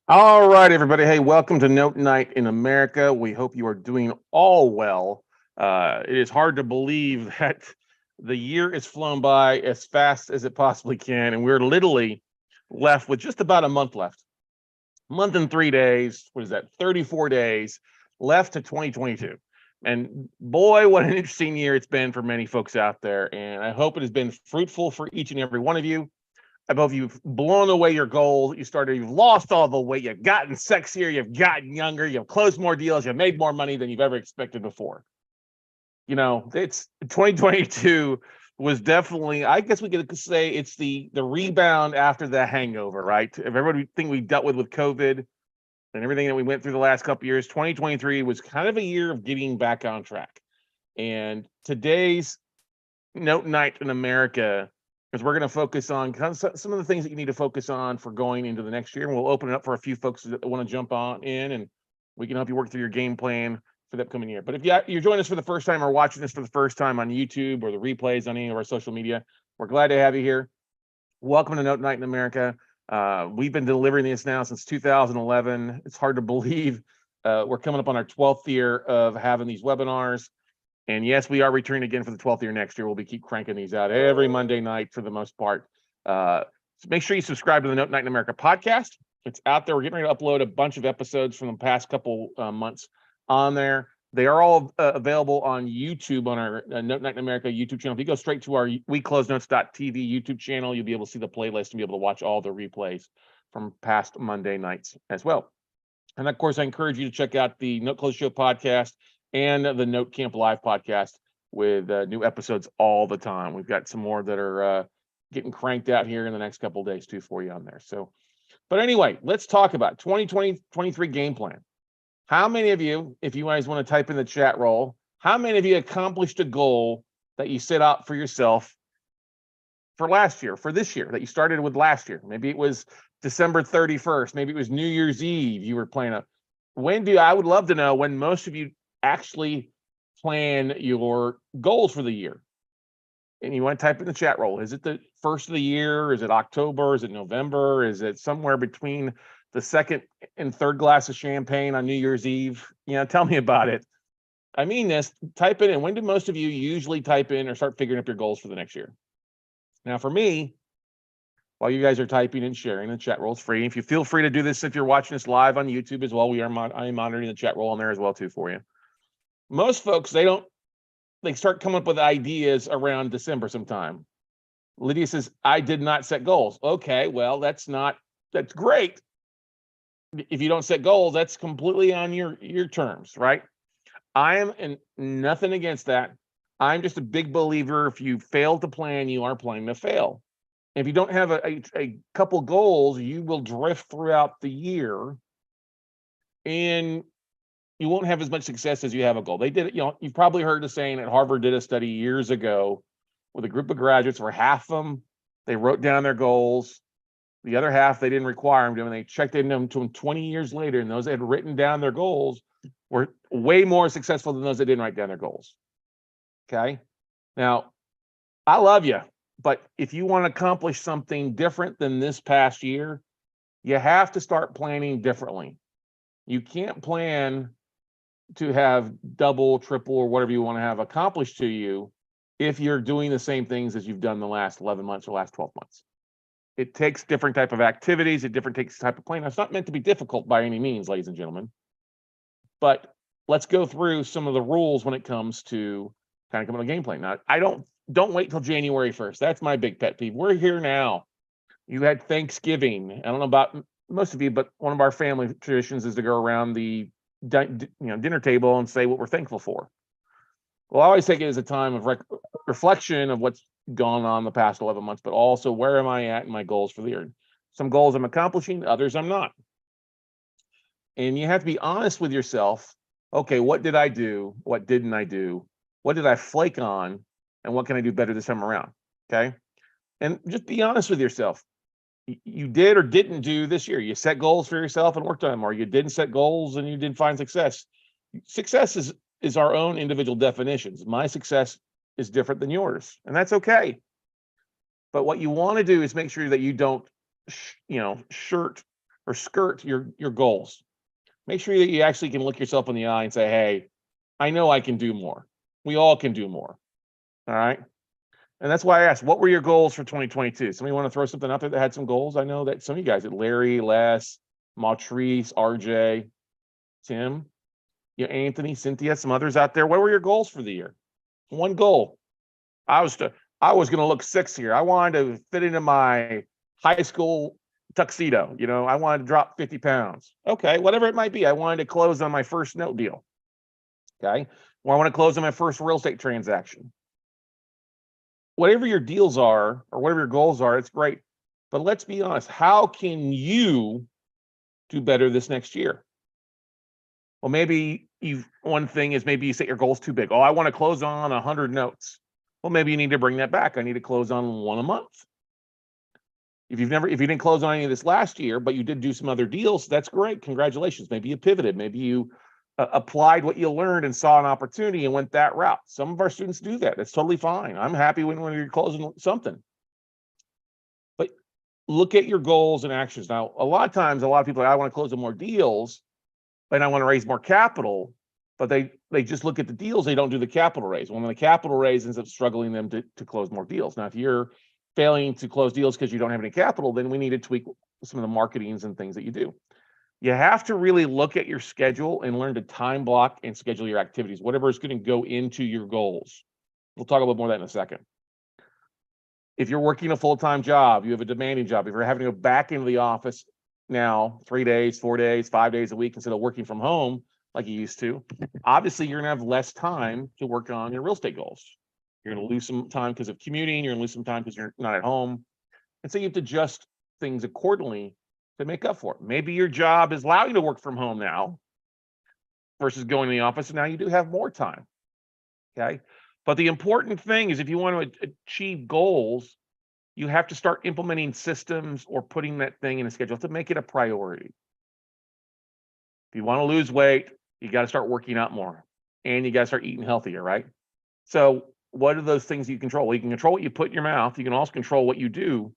All right, everybody. Hey, welcome to Note Night in America. We hope you are doing all well. It is hard to believe that the year is flown by as fast as it possibly can, and we're literally left with just about a month left. Month and 3 days. What is that? 34 days left to 2022. And boy, what an interesting year it's been for many folks out there. And I hope it has been fruitful for each and every one of you. I hope you've blown away your goals. You've lost all the weight, you've gotten sexier, you've gotten younger, you've closed more deals, you've made more money than you've ever expected before. You know, it's 2022 was definitely, I guess we could say it's the rebound after the hangover, right? If everything we dealt with COVID and everything that we went through the last couple of years, 2023 was kind of a year of getting back on track. And today's Note Night in America, because we're going to focus on some of the things that you need to focus on for going into the next year. And we'll open it up for a few folks that want to jump on in, and we can help you work through your game plan for the upcoming year. But if you're joining us for the first time or watching this for the first time on YouTube or the replays on any of our social media, we're glad to have you here. Welcome to Note Night in America. We've been delivering this now since 2011. It's hard to believe we're coming up on our 12th year of having these webinars. And yes, we are returning again for the 12th year next year. We'll be keep cranking these out every Monday night for the most part. So make sure you subscribe to the Note Night in America podcast. It's out there. We're getting ready to upload a bunch of episodes from the past couple months on there. They are all available on YouTube on our Note Night in America YouTube channel. If you go straight to our WeCloseNotes.tv YouTube channel, you'll be able to see the playlist and be able to watch all the replays from past Monday nights as well. And of course, I encourage you to check out the Note Close Show podcast and the Note Camp Live podcast with new episodes all the time. We've got some more that are getting cranked out here in the next couple of days too for you on there. So, but anyway, let's talk about 2023 game plan. How many of you, if you guys want to type in the chat roll, how many of you accomplished a goal that you set out for yourself for last year, for this year, that you started with last year? Maybe it was December 31st. Maybe it was New Year's Eve. You were planning. I would love to know when most of you actually plan your goals for the year. And you want to type in the chat roll. Is it the first of the year? Is it October? Is it November? Is it somewhere between the second and third glass of champagne on New Year's Eve? Tell me about it. I mean this, type in. And when do most of you usually type in or start figuring up your goals for the next year? Now, for me, while you guys are typing and sharing, the chat roll is free. If you feel free to do this, if you're watching this live on YouTube as well, I am monitoring the chat roll on there as well too for you. Most folks, they start coming up with ideas around December sometime. Lydia says, I did not set goals. Okay, well, that's great. If you don't set goals, that's completely on your terms, right? I am and nothing against that. I'm just a big believer. If you fail to plan, you are planning to fail. If you don't have a couple goals, you will drift throughout the year and you won't have as much success as you have a goal. They did it, you've probably heard the saying that Harvard did a study years ago with a group of graduates where half of them, they wrote down their goals. The other half, they didn't require them to, and they checked into them 20 years later, and those that had written down their goals were way more successful than those that didn't write down their goals. Okay. Now, I love you, but if you want to accomplish something different than this past year, you have to start planning differently. You can't plan to have double, triple, or whatever you want to have accomplished to you if you're doing the same things as you've done the last 11 months or last 12 months. It takes different type of activities, takes type of planning. It's not meant to be difficult by any means, ladies and gentlemen. But let's go through some of the rules when it comes to kind of coming to a game plan. Now, don't wait till January 1st. That's my big pet peeve. We're here now. You had Thanksgiving. I don't know about most of you, but one of our family traditions is to go around the dinner table and say what we're thankful for. Well, I always take it as a time of reflection of what's gone on the past 11 months, but also where am I at in my goals for the year? Some goals I'm accomplishing, others I'm not. And you have to be honest with yourself. Okay, what did I do? What didn't I do? What did I flake on? And what can I do better this time around? Okay. And just be honest with yourself. You did or didn't do this year. You set goals for yourself and worked on them, or you didn't set goals and you didn't find success. Success is our own individual definitions. My success is different than yours, and that's okay. But what you want to do is make sure that you don't, shirt or skirt your goals. Make sure that you actually can look yourself in the eye and say, hey, I know I can do more. We all can do more. All right. And that's why I asked, what were your goals for 2022? Somebody want to throw something out there that had some goals? I know that some of you guys, Larry, Les, Mautrice, RJ, Tim, Anthony, Cynthia, some others out there. What were your goals for the year? One goal. I was going to look sexier. I wanted to fit into my high school tuxedo. I wanted to drop 50 pounds. Okay, whatever it might be. I wanted to close on my first note deal. Okay, or I want to close on my first real estate transaction. Whatever your deals are or whatever your goals are, it's great. But let's be honest, how can you do better this next year? Well, maybe one thing is maybe you set your goals too big. Oh, I want to close on 100 notes. Well, maybe you need to bring that back. I need to close on one a month. If you didn't close on any of this last year, but you did do some other deals, that's great. Congratulations. Maybe you pivoted. Maybe you applied what you learned and saw an opportunity and went that route. Some of our students do that. That's totally fine. I'm happy when you're closing something. But look at your goals and actions. Now, a lot of times, a lot of people are like, I want to close more deals and I want to raise more capital, but they just look at the deals. They don't do the capital raise. When the capital raise ends up struggling them to close more deals. Now, if you're failing to close deals because you don't have any capital, then we need to tweak some of the marketings and things that you do. You have to really look at your schedule and learn to time block and schedule your activities, whatever is going to go into your goals. We'll talk a little more of that in a second. If you're working a full-time job, you have a demanding job, if you're having to go back into the office now 3 days, 4 days, 5 days a week instead of working from home like you used to, obviously you're going to have less time to work on your real estate goals. You're going to lose some time because of commuting. You're going to lose some time because you're not at home. And so you have to adjust things accordingly to make up for it. Maybe your job is allowing you to work from home now versus going to the office, and now you do have more time. Okay. But the important thing is if you want to achieve goals, you have to start implementing systems or putting that thing in a schedule to make it a priority. If you want to lose weight, you got to start working out more and you got to start eating healthier, right? So what are those things you control? Well, you can control what you put in your mouth. You can also control what you do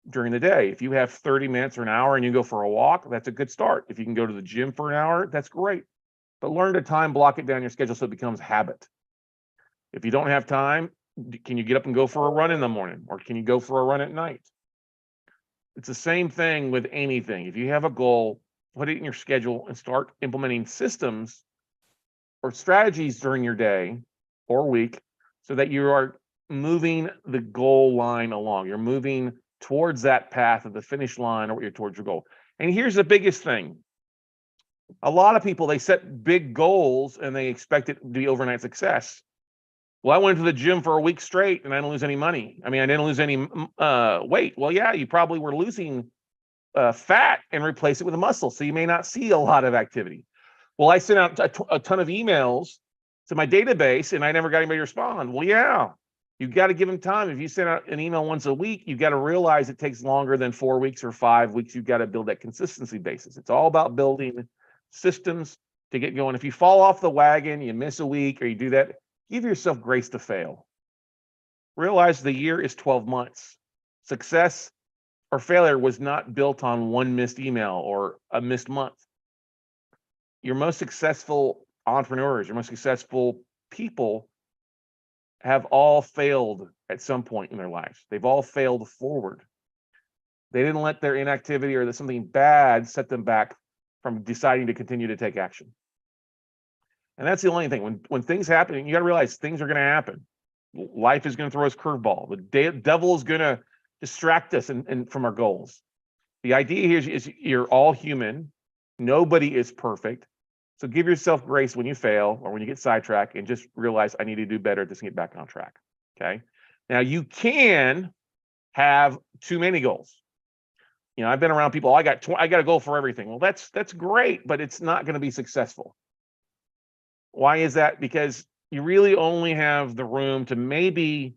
during the day. If you have 30 minutes or an hour and you go for a walk, that's a good start. If you can go to the gym for an hour, that's great. But learn to time block it down your schedule so it becomes habit. If you don't have time, can you get up and go for a run in the morning, or can you go for a run at night? It's the same thing with anything. If you have a goal, put it in your schedule and start implementing systems or strategies during your day or week so that you are moving the goal line along. You're moving towards that path of the finish line or you're towards your goal. And here's the biggest thing. A lot of people, they set big goals and they expect it to be overnight success. Well, I went to the gym for a week straight and I didn't lose any money. I didn't lose any weight. Well, yeah, you probably were losing fat and replace it with a muscle. So you may not see a lot of activity. Well, I sent out a ton of emails to my database and I never got anybody to respond. Well, yeah, you got to give them time. If you send out an email once a week, you got to realize it takes longer than 4 weeks or 5 weeks. You've got to build that consistency basis. It's all about building systems to get going. If you fall off the wagon, you miss a week or you do that, give yourself grace to fail. Realize the year is 12 months. Success or failure was not built on one missed email or a missed month. Your most successful entrepreneurs, your most successful people have all failed at some point in their lives. They've all failed forward. They didn't let their inactivity or something bad set them back from deciding to continue to take action. And that's the only thing. When things happen, you got to realize things are going to happen. Life is going to throw us curveball. The devil is going to distract us and from our goals. The idea here is you're all human. Nobody is perfect. So give yourself grace when you fail or when you get sidetracked and just realize I need to do better at this and get back on track. Okay. Now you can have too many goals. I've been around people, I got a goal for everything. Well, that's great, but it's not going to be successful. Why is that? Because you really only have the room to maybe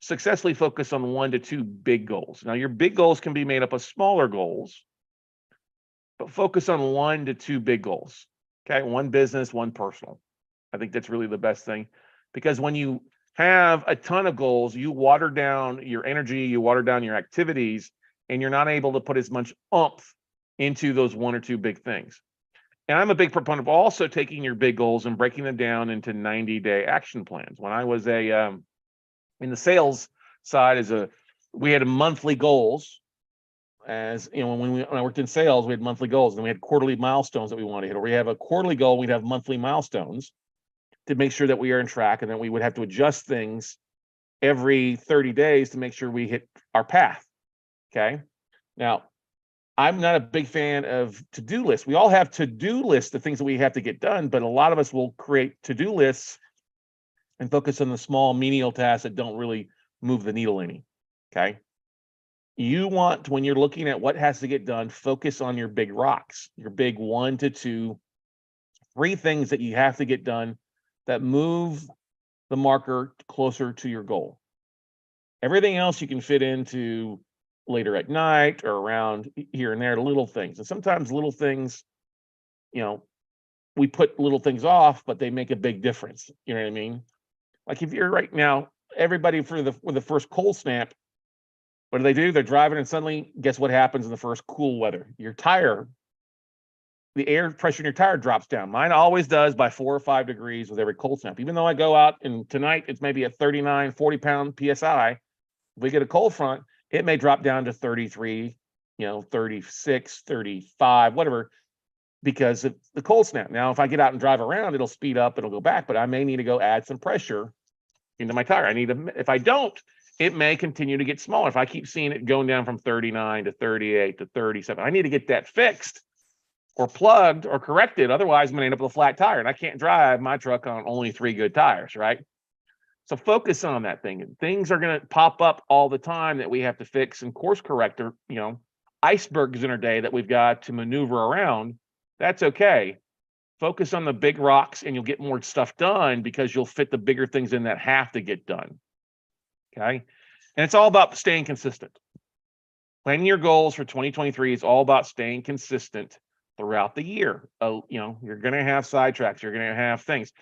successfully focus on 1 to 2 big goals. Now, your big goals can be made up of smaller goals, but focus on 1 to 2 big goals. Okay, 1 business, 1 personal. I think that's really the best thing, because when you have a ton of goals, you water down your energy, you water down your activities, and you're not able to put as much oomph into those one or two big things. And I'm a big proponent of also taking your big goals and breaking them down into 90-day action plans. When I was in the sales side, we had monthly goals. As you know, when I worked in sales, we had monthly goals, and we had quarterly milestones that we wanted to hit. Or we have a quarterly goal, we'd have monthly milestones to make sure that we are on track, and then we would have to adjust things every 30 days to make sure we hit our path. Okay. Now, I'm not a big fan of to-do lists. We all have to-do lists, the things that we have to get done, but a lot of us will create to-do lists and focus on the small menial tasks that don't really move the needle any. Okay. You want, when you're looking at what has to get done, focus on your big rocks, your big 1 to 2, 3 things that you have to get done that move the marker closer to your goal. Everything else you can fit into later at night or around here and there, little things. And sometimes little things, we put little things off, but they make a big difference. You know what I mean? Like if you're right now, everybody with the first cold snap, what do? They're driving, and suddenly, guess what happens in the first cool weather? The air pressure in your tire drops down. Mine always does by 4 or 5 degrees with every cold snap. Even though I go out and tonight it's maybe at 39, 40 pound PSI, if we get a cold front, it may drop down to 33, 36, 35, whatever, because of the cold snap. Now, if I get out and drive around, it'll speed up, it'll go back, but I may need to go add some pressure into my tire. If I don't, it may continue to get smaller. If I keep seeing it going down from 39 to 38 to 37, I need to get that fixed or plugged or corrected. Otherwise, I'm going to end up with a flat tire, and I can't drive my truck on only 3 good tires, right? So focus on that thing. And things are going to pop up all the time that we have to fix and course correct, or, icebergs in our day that we've got to maneuver around. That's okay. Focus on the big rocks and you'll get more stuff done because you'll fit the bigger things in that have to get done. Okay. And it's all about staying consistent. Planning your goals for 2023 is all about staying consistent throughout the year. You're going to have sidetracks. You're going to have things.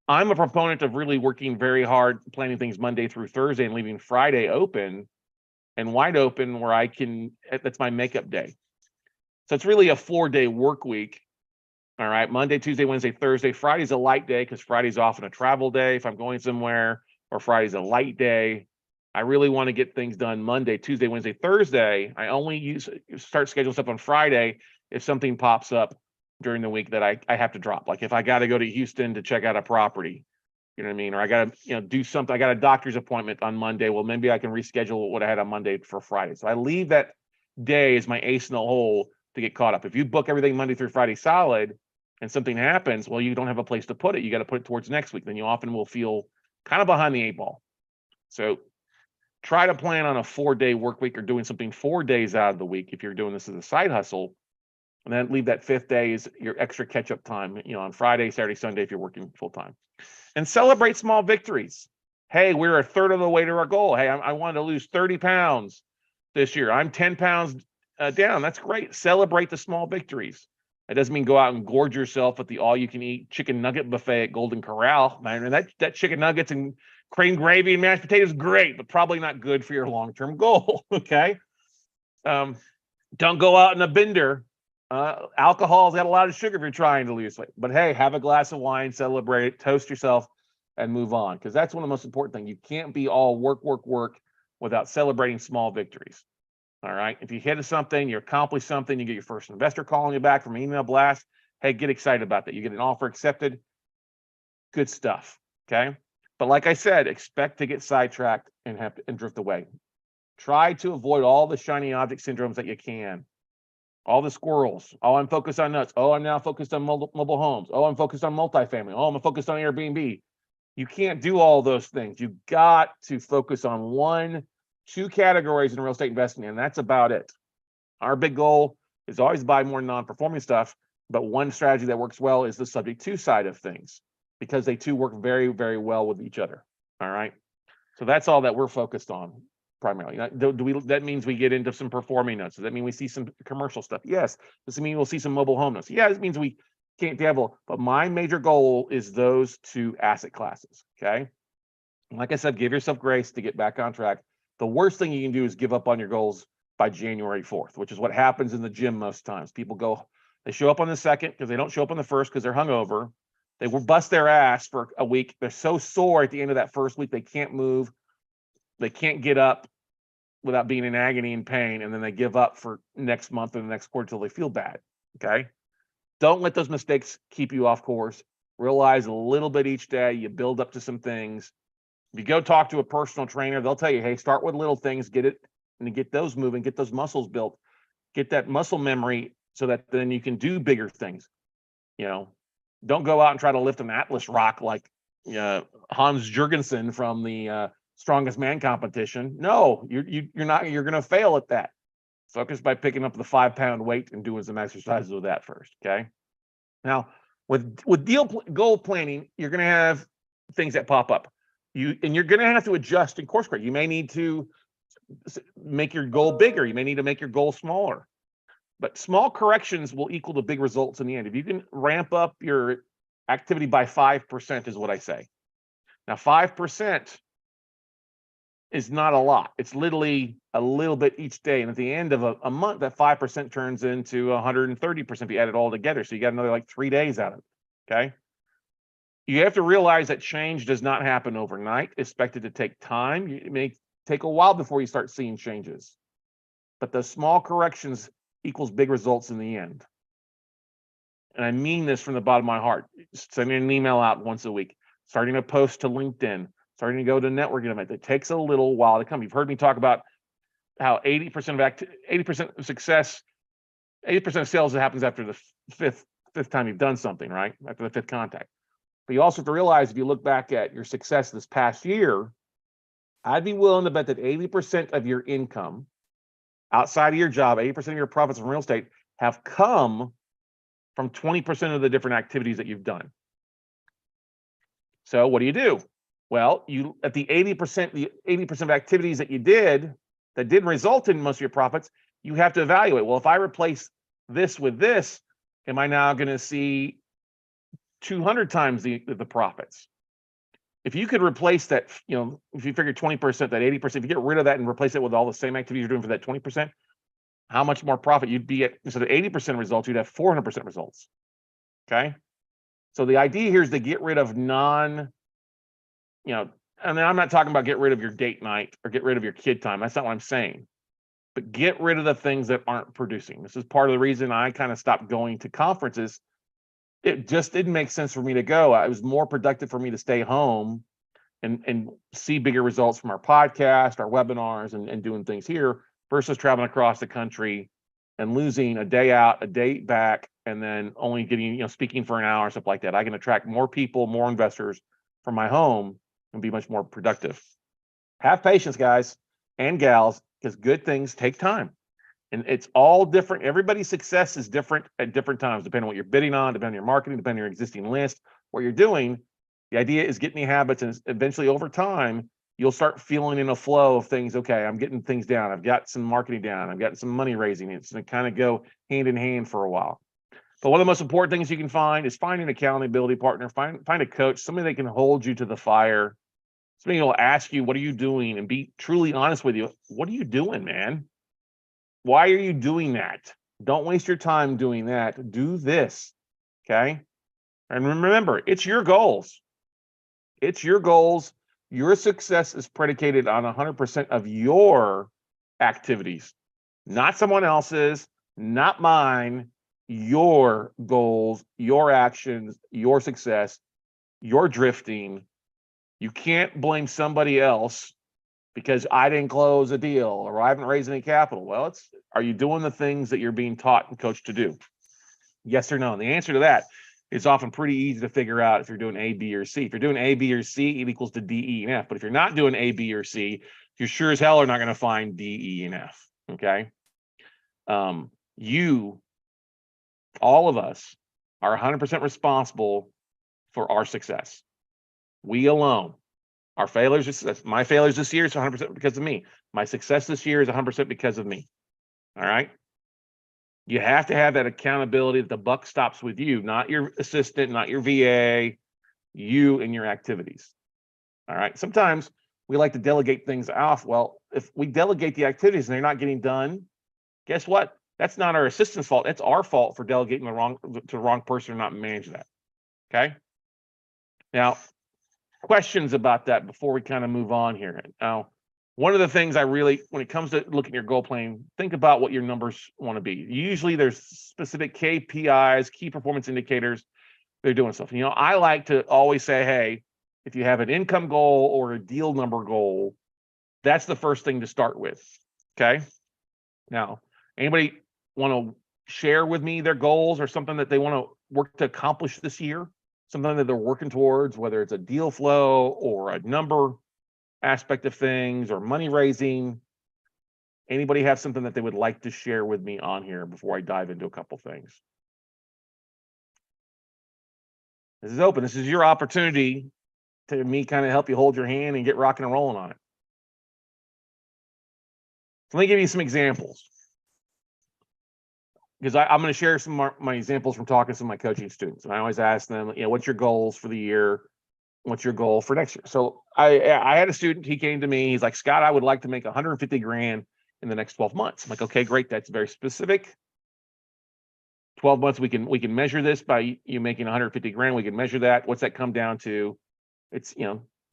I'm a proponent of really working very hard, planning things Monday through Thursday and leaving Friday open and wide open where that's my makeup day. So it's really a 4-day work week. All right. Monday, Tuesday, Wednesday, Thursday. Friday's a light day because Friday's often a travel day if I'm going somewhere, or Friday's a light day. I really want to get things done Monday, Tuesday, Wednesday, Thursday. I only start scheduling stuff on Friday if something pops up during the week that I have to drop. Like if I got to go to Houston to check out a property, you know what I mean? Or I got to do something. I got a doctor's appointment on Monday. Well, maybe I can reschedule what I had on Monday for Friday. So I leave that day as my ace in the hole to get caught up. If you book everything Monday through Friday solid and something happens, well, you don't have a place to put it. You got to put it towards next week. Then you often will feel kind of behind the 8 ball. So try to plan on a 4-day work week or doing something 4 days out of the week if you're doing this as a side hustle. And then leave that 5th day as your extra catch-up time, on Friday, Saturday, Sunday if you're working full-time. And celebrate small victories. Hey, we're a third of the way to our goal. Hey, I wanted to lose 30 pounds this year. I'm 10 pounds down. That's great. Celebrate the small victories. It doesn't mean go out and gorge yourself at the all-you-can-eat chicken nugget buffet at Golden Corral. Man, that chicken nuggets and cream gravy and mashed potatoes, great, but probably not good for your long-term goal, okay? Don't go out in a bender. Alcohol's got a lot of sugar if you're trying to lose weight. But hey, have a glass of wine, celebrate it, toast yourself, and move on. Because that's one of the most important things. You can't be all work without celebrating small victories. All right. If you hit something, you accomplish something, you get your first investor calling you back from an email blast. Hey, get excited about that. You get an offer accepted. Good stuff. Okay. But like I said, expect to get sidetracked and drift away. Try to avoid all the shiny object syndromes that you can. All the squirrels. Oh, I'm focused on nuts. Oh, I'm now focused on mobile homes. Oh, I'm focused on multifamily. Oh, I'm focused on Airbnb. You can't do all those things. You got to focus on 1, 2 categories in real estate investing, and that's about it. Our big goal is always buy more non-performing stuff, but one strategy that works well is the subject to side of things because they too work very, very well with each other. All right. So that's all that we're focused on. Primarily, that means we get into some performing notes. Does that mean we see some commercial stuff? Yes. Does it mean we'll see some mobile home notes? Yeah, it means we can't dabble. But my major goal is those 2 asset classes. Okay. And like I said, give yourself grace to get back on track. The worst thing you can do is give up on your goals by January 4th, which is what happens in the gym most times. People go, they show up on the 2nd because they don't show up on the 1st because they're hungover. They will bust their ass for a week. They're so sore at the end of that first week, they can't move. They can't get up without being in agony and pain. And then they give up for next month or the next quarter until they feel bad. Okay. Don't let those mistakes keep you off course. Realize a little bit each day. You build up to some things. If you go talk to a personal trainer, they'll tell you, hey, start with little things, get it, and get those moving, get those muscles built, get that muscle memory so that then you can do bigger things. You know, don't go out and try to lift an Atlas rock like Hans Jurgensen from the Strongest Man competition. No, you're not. You're going to fail at that. Focus by picking up the 5-pound weight and doing some exercises with that first. Okay. Now, with goal planning, you're going to have things that pop up. You're going to have to adjust and course correct. You may need to make your goal bigger. You may need to make your goal smaller. But small corrections will equal the big results in the end. If you can ramp up your activity by 5% is what I say. Now, 5% is not a lot. It's literally a little bit each day. And at the end of a month, that 5% turns into 130% if you add it all together. So you got another like 3 days out of it, okay? You have to realize that change does not happen overnight. Expect it to take time. It may take a while before you start seeing changes. But the small corrections equals big results in the end. And I mean this from the bottom of my heart. Sending an email out once a week, starting a post to LinkedIn, starting to go to networking event. It takes a little while to come. You've heard me talk about how 80% of success, 80% of sales happens after the fifth time you've done something, right? After the 5th contact. But you also have to realize if you look back at your success this past year, I'd be willing to bet that 80% of your income outside of your job, 80% of your profits from real estate have come from 20% of the different activities that you've done. So what do? Well, you at the 80% of activities that you did that didn't result in most of your profits, you have to evaluate. Well, if I replace this with this, am I now going to see 200 times the profits? If you could replace that, if you figure 20%, that 80%, if you get rid of that and replace it with all the same activities you're doing for that 20%, how much more profit you'd be at? Instead of 80% results, you'd have 400% results. Okay. So the idea here is to get rid of and I'm not talking about get rid of your date night or get rid of your kid time. That's not what I'm saying. But get rid of the things that aren't producing. This is part of the reason I kind of stopped going to conferences. It just didn't make sense for me to go. It was more productive for me to stay home and see bigger results from our podcast, our webinars, and doing things here versus traveling across the country and losing a day out, a day back, and then only getting, speaking for an hour, stuff like that. I can attract more people, more investors from my home and be much more productive. Have patience, guys and gals, because good things take time. And it's all different. Everybody's success is different at different times, depending on what you're bidding on, depending on your marketing, depending on your existing list, what you're doing. The idea is getting the habits, and eventually over time, you'll start feeling in a flow of things. Okay, I'm getting things down. I've got some marketing down. I've got some money raising. It's going to kind of go hand in hand for a while. But one of the most important things you can find is find an accountability partner, find a coach, somebody that can hold you to the fire. Somebody will ask you, what are you doing? And be truly honest with you. What are you doing, man? Why are you doing that? Don't waste your time doing that. Do this, okay? And remember, it's your goals. It's your goals. Your success is predicated on 100% of your activities, not someone else's, not mine. Your goals, your actions, your success, your drifting. You can't blame somebody else because I didn't close a deal or I haven't raised any capital. Well, are you doing the things that you're being taught and coached to do? Yes or no? And the answer to that is often pretty easy to figure out if you're doing A, B, or C. If you're doing A, B, or C, it equals to D, E, and F. But if you're not doing A, B, or C, you sure as hell are not going to find D, E, and F. Okay? All of us are 100% responsible for our success. We alone. Our failures, my failures this year is 100% because of me. My success this year is 100% because of me. All right. You have to have that accountability that the buck stops with you, not your assistant, not your VA, you and your activities. All right. Sometimes we like to delegate things off. Well, if we delegate the activities and they're not getting done, guess what? That's not our assistant's fault. It's our fault for delegating to the wrong person or not managing that. Okay. Now, questions about that before we kind of move on here. Now, one of the things I really, when it comes to looking at your goal plan, think about what your numbers want to be. Usually there's specific KPIs, key performance indicators, they're doing stuff. I like to always say, hey, if you have an income goal or a deal number goal, that's the first thing to start with. Okay. Now, anybody want to share with me their goals or something that they want to work to accomplish this year? Something that they're working towards, whether it's a deal flow or a number aspect of things or money raising. Anybody have something that they would like to share with me on here before I dive into a couple things? This is open. This is your opportunity to me kind of help you hold your hand and get rocking and rolling on it. So let me give you some examples, because I'm going to share some of my examples from talking to some of my coaching students. And I always ask them, what's your goals for the year? What's your goal for next year? So I had a student, he came to me, he's like, Scott, I would like to make 150 grand in the next 12 months. I'm like, okay, great. That's very specific. 12 months, we can measure this by you making 150 grand. We can measure that. What's that come down to? It's,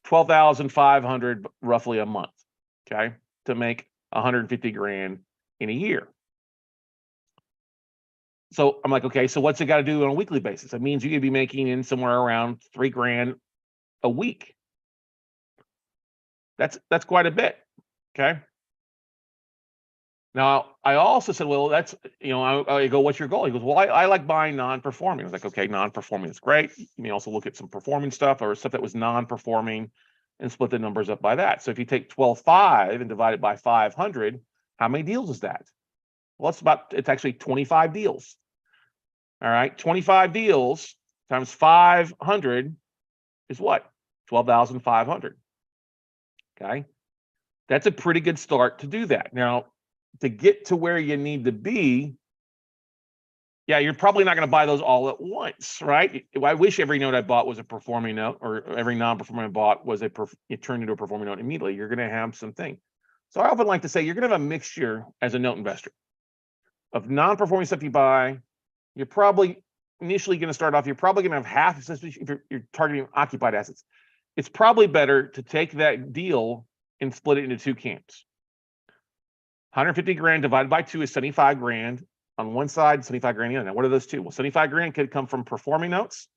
12,500 roughly a month. Okay. To make 150 grand in a year. So I'm like, okay, so what's it got to do on a weekly basis? It means you could be making in somewhere around 3 grand a week. That's quite a bit. Okay. Now I also said, well, that's, I go, what's your goal? He goes, well, I like buying non-performing. I was like, okay, non-performing is great. You may also look at some performing stuff or stuff that was non-performing and split the numbers up by that. So if you take 12.5 and divide it by 500, how many deals is that? Well, it's actually 25 deals. All right. 25 deals times 500 is what? 12,500. Okay. That's a pretty good start to do that. Now, to get to where you need to be, you're probably not going to buy those all at once, right? I wish every note I bought was a performing note, or every non-performing I bought was it turned into a performing note immediately. You're going to have something. So I often like to say you're going to have a mixture as a note investor of non-performing stuff you buy. You're probably initially going to start off, you're probably going to have half, especially if you're targeting occupied assets. It's probably better to take that deal and split it into 2 camps. 150 grand divided by 2 is 75 grand on one side, 75 grand on the other. Now, what are those two? Well, 75 grand could come from performing notes.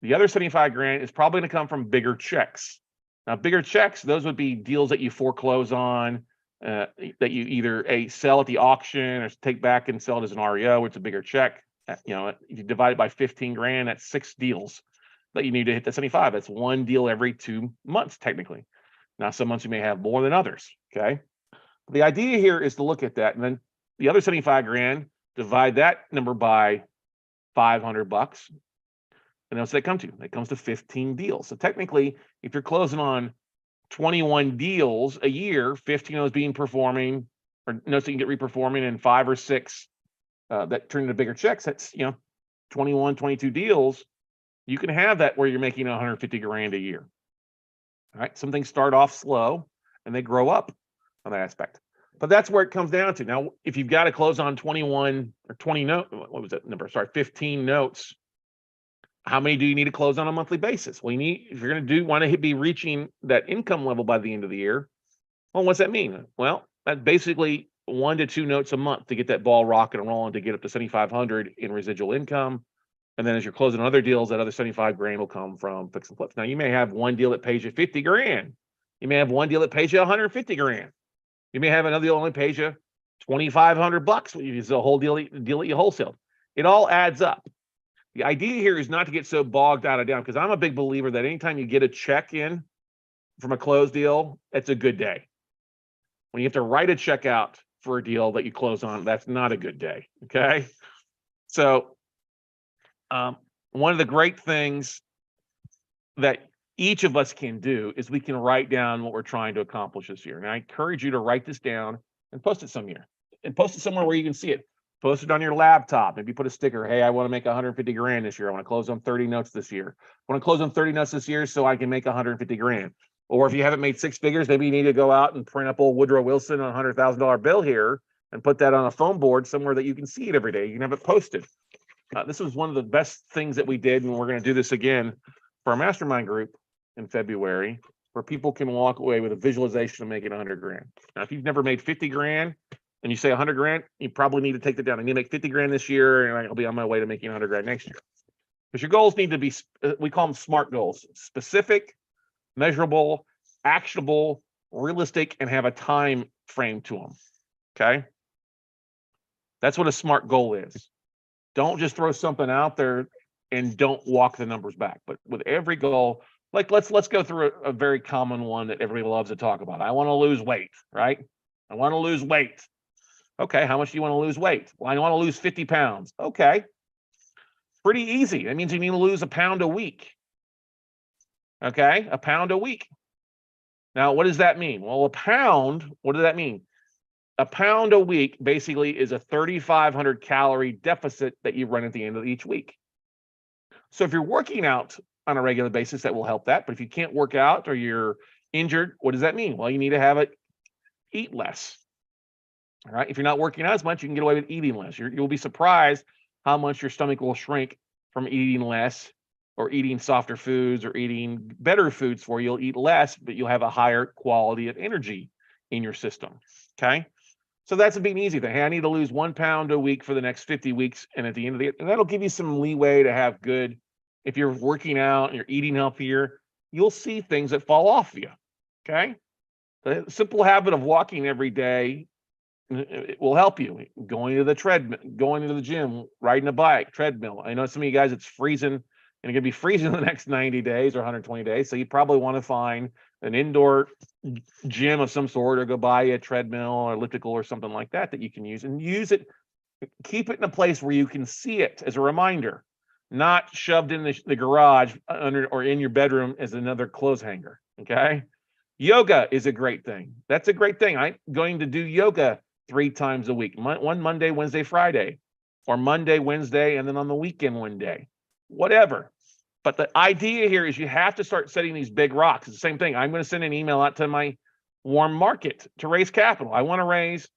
The other 75 grand is probably going to come from bigger checks. Now, bigger checks, those would be deals that you foreclose on, that you either sell at the auction or take back and sell it as an REO. It's a bigger check. If you divide it by 15 grand, that's 6 deals that you need to hit the 75. That's 1 deal every 2 months, technically. Now, some months you may have more than others. Okay. The idea here is to look at that, and then the other 75 grand, divide that number by 500 bucks. And what's that come to? That comes to 15 deals. So technically, if you're closing on 21 deals a year, 15 of those being performing, or notes that you can get reperforming, and 5 or 6 that turn into bigger checks, that's 21, 22 deals. You can have that where you're making 150 grand a year. All right. Some things start off slow and they grow up on that aspect. But that's where it comes down to. Now, if you've got to close on 21 or 20 notes, what was that number? Sorry, 15 notes. How many do you need to close on a monthly basis? Well, if you're going to want to be reaching that income level by the end of the year, well, what's that mean? Well, that's basically 1 to 2 notes a month to get that ball rocking and rolling to get up to 7,500 in residual income. And then as you're closing other deals, that other 75 grand will come from fix and flips. Now, you may have one deal that pays you 50 grand. You may have one deal that pays you 150 grand. You may have another deal that only pays you 2,500 bucks. It's a whole deal that you wholesale. It all adds up. The idea here is not to get so bogged down, because I'm a big believer that anytime you get a check in from a closed deal, it's a good day. When you have to write a check out for a deal that you close on, that's not a good day. Okay. So one of the great things that each of us can do is we can write down what we're trying to accomplish this year. And I encourage you to write this down and post it somewhere, where you can see it. Post it on your laptop. Maybe put a sticker. Hey, I want to make 150 grand this year. I want to close on 30 notes this year. I want to close on 30 notes this year so I can make 150 grand. Or if you haven't made six figures, maybe you need to go out and print up old Woodrow Wilson on a $100,000 bill here and put that on a foam board somewhere that you can see it every day. You can have it posted. This was one of the best things that we did, and we're going to do this again for our mastermind group in February, where people can walk away with a visualization of making 100 grand. Now, if you've never made 50 grand and you say 100 grand, you probably need to take that down. I need to make 50 grand this year, and I'll be on my way to making 100 grand next year. Because your goals need to be, we call them SMART goals: specific, measurable, actionable, realistic, and have a time frame to them. Okay. That's what a SMART goal is. Don't just throw something out there and don't walk the numbers back. But with every goal, like let's go through a very common one that everybody loves to talk about. I want to lose weight, right? I want to lose weight. Okay, how much do you want to lose weight? Well, I want to lose 50 pounds. Okay. Pretty easy. That means you need to lose a pound a week. Okay, a pound a week. Now, what does that mean? Well, a pound, what does that mean? A pound a week basically is a 3,500 calorie deficit that you run at the end of each week. So if you're working out on a regular basis, that will help that. But if you can't work out or you're injured, what does that mean? Well, you need to have it eat less. All right. If you're not working out as much, you can get away with eating less. You'll be surprised how much your stomach will shrink from eating less, or eating softer foods, or eating better foods for you. You'll eat less, but you'll have a higher quality of energy in your system. Okay. So that's a big easy thing. Hey, I need to lose 1 pound a week for the next 50 weeks. And at the end of the, and that'll give you some leeway to have good, if you're working out and you're eating healthier, you'll see things that fall off of you. Okay. The simple habit of walking every day, it will help you. Going to the treadmill, going to the gym, riding a bike, treadmill. I know some of you guys, it's freezing and it's gonna be freezing the next 90 days or 120 days. So you probably want to find an indoor gym of some sort, or go buy a treadmill or elliptical or something like that that you can use, and use it. Keep it in a place where you can see it as a reminder, not shoved in the garage under or in your bedroom as another clothes hanger. Okay. Yoga is a great thing. That's a great thing. I'm going to do yoga 3 times a week, one Monday, Wednesday, Friday, or Monday, Wednesday, and then on the weekend one day, whatever. But the idea here is you have to start setting these big rocks. It's the same thing. I'm going to send an email out to my warm market to raise capital. I want to raise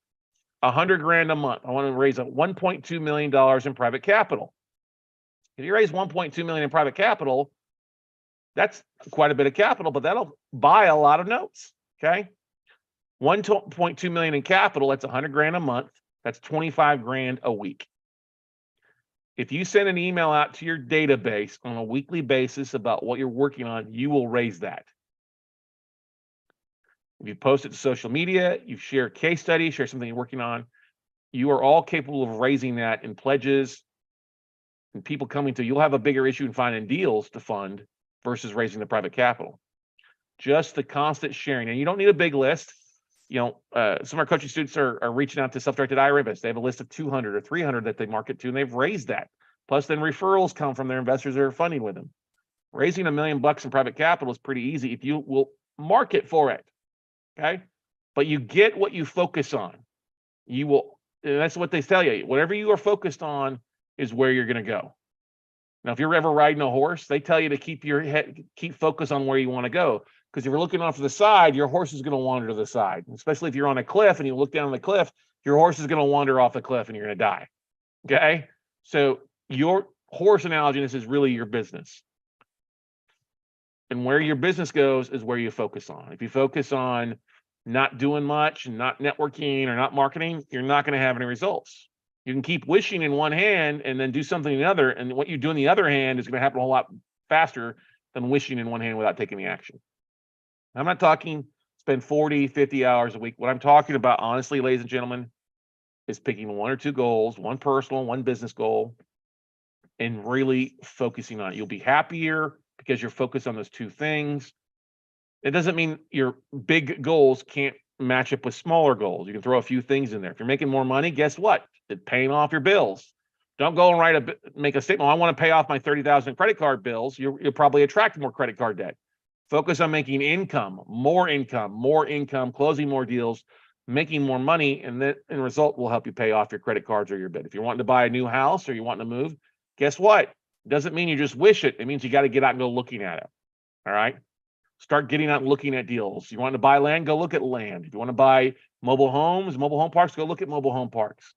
100 grand a month. I want to raise $1.2 million in private capital. If you raise 1.2 million in private capital, that's quite a bit of capital, but that'll buy a lot of notes. Okay. 1.2 million in capital, that's 100 grand a month. That's 25 grand a week. If you send an email out to your database on a weekly basis about what you're working on, you will raise that. If you post it to social media, you share a case study, share something you're working on, you are all capable of raising that in pledges and people coming to you. You'll have a bigger issue in finding deals to fund versus raising the private capital. Just the constant sharing. And you don't need a big list. You know, some of our coaching students are reaching out to self-directed IRA investors. They have a list of 200 or 300 that they market to, and they've raised that. Plus, then referrals come from their investors that are funding with them. Raising $1 million in private capital is pretty easy if you will market for it. Okay, but you get what you focus on. You will. And that's what they tell you. Whatever you are focused on is where you're going to go. Now, if you're ever riding a horse, they tell you to keep your head, keep focus on where you want to go. Because if you're looking off to the side, your horse is going to wander to the side. Especially if you're on a cliff and you look down on the cliff, your horse is going to wander off the cliff and you're going to die. Okay. So your horse analogy in this is really your business. And where your business goes is where you focus on. If you focus on not doing much and not networking or not marketing, you're not going to have any results. You can keep wishing in one hand and then do something in the other. And what you do in the other hand is going to happen a whole lot faster than wishing in one hand without taking the action. I'm not talking spend 40, 50 hours a week. What I'm talking about, honestly, ladies and gentlemen, is picking 1 or 2 goals, one personal, one business goal, and really focusing on it. You'll be happier because you're focused on those 2 things. It doesn't mean your big goals can't match up with smaller goals. You can throw a few things in there. If you're making more money, guess what? It's paying off your bills. Don't go and make a statement. I want to pay off my 30,000 credit card bills. You'll probably attract more credit card debt. Focus on making income, closing more deals, making more money, and that in result will help you pay off your credit cards or your debt. If you're wanting to buy a new house or you're wanting to move, guess what? It doesn't mean you just wish it. It means you got to get out and go looking at it. All right. Start getting out and looking at deals. You want to buy land, go look at land. If you want to buy mobile homes, mobile home parks, go look at mobile home parks.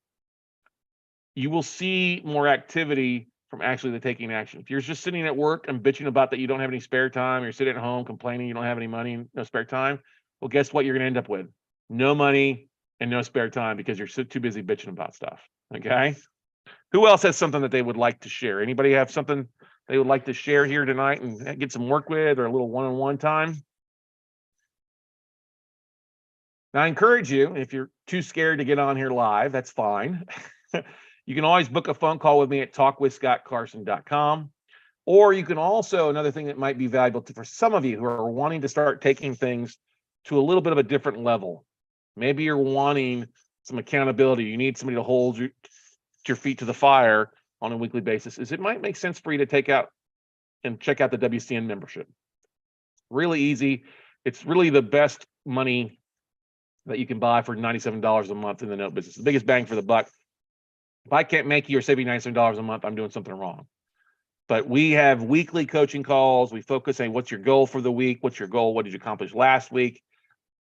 You will see more activity from actually the taking action. If you're just sitting at work and bitching about that you don't have any spare time, you're sitting at home complaining you don't have any money, no spare time, well, guess what you're going to end up with? No money and no spare time because you're too busy bitching about stuff. Okay? Who else has something that they would like to share? Anybody have something they would like to share here tonight and get some work with, or a little one-on-one time? Now, I encourage you, if you're too scared to get on here live, that's fine. You can always book a phone call with me at talkwithscottcarson.com. Or you can also, another thing that might be valuable for some of you who are wanting to start taking things to a little bit of a different level. Maybe you're wanting some accountability. You need somebody to hold your feet to the fire on a weekly basis. It might make sense for you to take out and check out the WCN membership. Really easy. It's really the best money that you can buy for $97 a month in the note business. The biggest bang for the buck. If I can't make you or save you $97 a month, I'm doing something wrong. But we have weekly coaching calls. We focus on what's your goal for the week? What's your goal? What did you accomplish last week?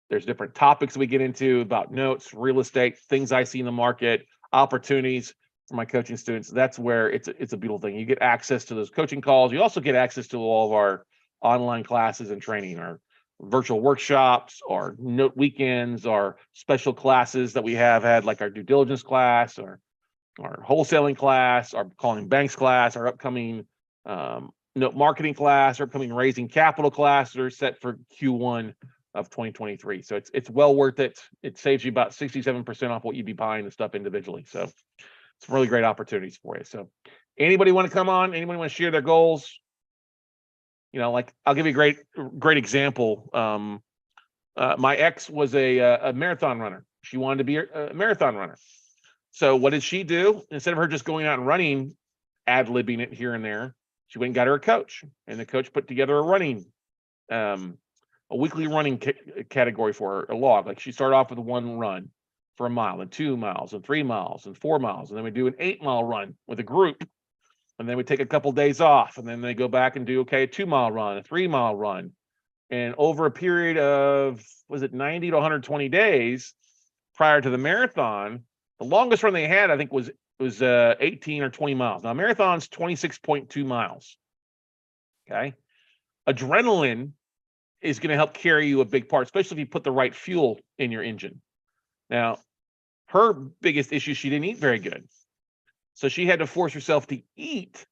There's different topics we get into about notes, real estate, things I see in the market, opportunities for my coaching students. That's where it's a beautiful thing. You get access to those coaching calls. You also get access to all of our online classes and training, our virtual workshops, our note weekends, our special classes that we have had, like our due diligence class, or our wholesaling class, our calling banks class, our upcoming note marketing class, our upcoming raising capital class that are set for Q1 of 2023. So it's well worth it. It saves you about 67% off what you'd be buying the stuff individually. So it's really great opportunities for you. So anybody want to come on? Anybody want to share their goals? You know, like I'll give you a great example. My ex was a marathon runner. She wanted to be a marathon runner. So what did she do? Instead of her just going out and running, ad-libbing it here and there, she went and got her a coach, and the coach put together a weekly running category for her, a log. Like she started off with one run for a mile, and 2 miles, and 3 miles, and 4 miles, and then we do an 8-mile run with a group, and then we take a couple days off, and then they go back and do a 2-mile run, a 3-mile run, and over a period of 90 to 120 days prior to the marathon. The longest run they had, I think, was 18 or 20 miles. Now, marathon's 26.2 miles. Okay. Adrenaline is going to help carry you a big part, especially if you put the right fuel in your engine. Now, her biggest issue, she didn't eat very good. So she had to force herself to eat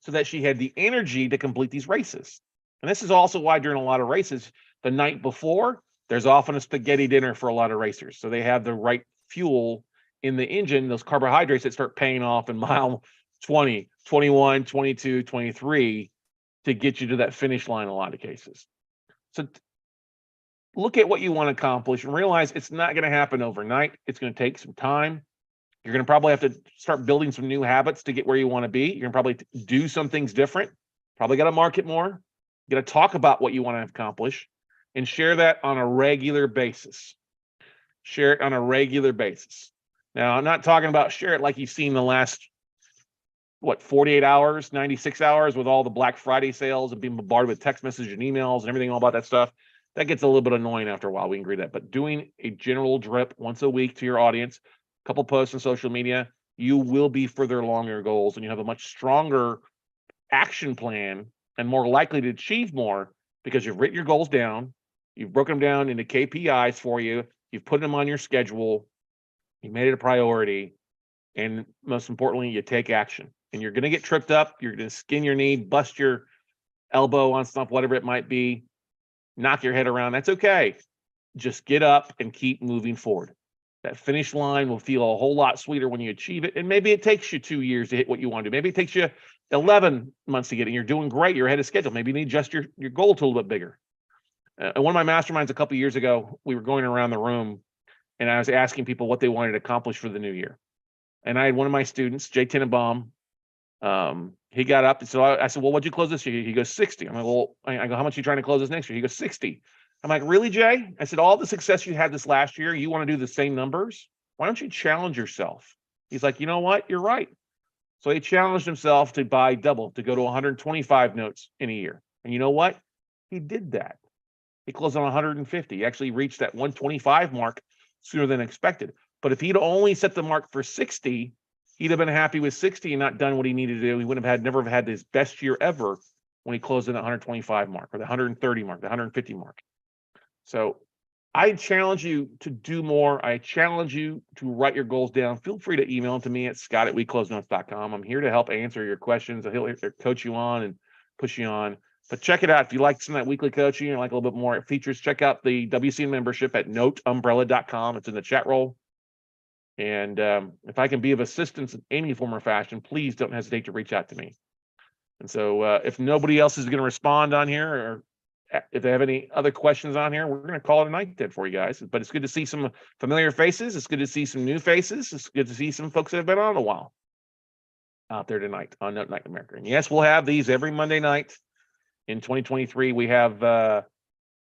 so that she had the energy to complete these races. And this is also why during a lot of races, the night before, there's often a spaghetti dinner for a lot of racers. So they have the right fuel in the engine, those carbohydrates that start paying off in mile 20, 21, 22, 23 to get you to that finish line in a lot of cases. So look at what you want to accomplish and realize it's not going to happen overnight. It's going to take some time. You're going to probably have to start building some new habits to get where you want to be. You're going to probably do some things different. Probably got to market more. You got to talk about what you want to accomplish and share that on a regular basis. Share it on a regular basis. Now, I'm not talking about share it like you've seen the last, 48 hours, 96 hours with all the Black Friday sales and being bombarded with text messages and emails and everything all about that stuff. That gets a little bit annoying after a while. We can agree that. But doing a general drip once a week to your audience, a couple posts on social media, you will be further along your goals, and you have a much stronger action plan and more likely to achieve more because you've written your goals down, you've broken them down into KPIs for you, you've put them on your schedule, you made it a priority, and most importantly, you take action. And you're going to get tripped up. You're going to skin your knee, bust your elbow on stuff, whatever it might be, knock your head around. That's okay. Just get up and keep moving forward. That finish line will feel a whole lot sweeter when you achieve it. And maybe it takes you 2 years to hit what you want to do. Maybe it takes you 11 months to get it, and you're doing great. You're ahead of schedule. Maybe you need to adjust your goal to a little bit bigger. One of my masterminds a couple of years ago, we were going around the room, and I was asking people what they wanted to accomplish for the new year. And I had one of my students, Jay Tenenbaum, he got up and so I said, well, what'd you close this year? He goes 60. I'm like, well, I go, how much are you trying to close this next year? He goes 60. I'm like, really, Jay? I said, all the success you had this last year, you want to do the same numbers? Why don't you challenge yourself? He's like, you know what? You're right. So he challenged himself to buy double, to go to 125 notes in a year. And you know what? He did that. He closed on 150. He actually reached that 125 mark sooner than expected. But if he'd only set the mark for 60, he'd have been happy with 60 and not done what he needed to do. He would have never had his best year ever when he closed in the 125 mark or the 130 mark, the 150 mark. So I challenge you to do more. I challenge you to write your goals down. Feel free to email them to me at scott@weclosenotes.com. I'm here to help answer your questions. I'll coach you on and push you on. But check it out. If you like some of that weekly coaching and like a little bit more features, check out the WC membership at noteumbrella.com. It's in the chat roll. And if I can be of assistance in any form or fashion, please don't hesitate to reach out to me. And so if nobody else is going to respond on here, or if they have any other questions on here, we're going to call it a night then for you guys. But it's good to see some familiar faces. It's good to see some new faces. It's good to see some folks that have been on a while out there tonight on Note Night in America. And yes, we'll have these every Monday night in 2023. We have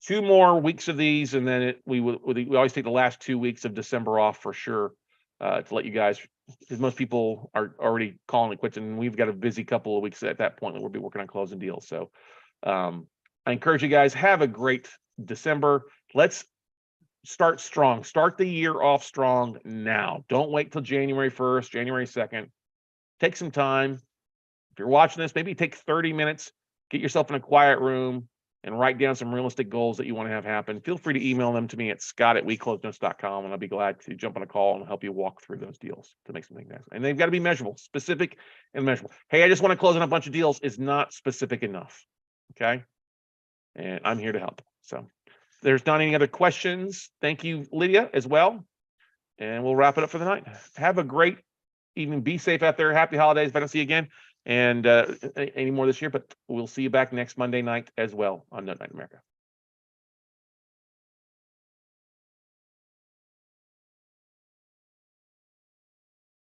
2 more weeks of these, and then we always take the last 2 weeks of December off for sure to let you guys, because most people are already calling it quits, and we've got a busy couple of weeks at that point that we'll be working on closing deals. So I encourage you guys, have a great December. Let's start strong. Start the year off strong now. Don't wait till January 1st, January 2nd. Take some time. If you're watching this, maybe take 30 minutes, get yourself in a quiet room and write down some realistic goals that you want to have happen. Feel free to email them to me at scott@weclosenotes.com, and I'll be glad to jump on a call and help you walk through those deals to make something nice. And they've got to be measurable, specific and measurable. Hey, I just want to close on a bunch of deals is not specific enough. Okay. And I'm here to help. So if there's not any other questions, thank you, Lydia, as well. And we'll wrap it up for the night. Have a great evening. Be safe out there. Happy holidays. If I don't see you again and any more this year, but we'll see you back next Monday night as well on Note Night America.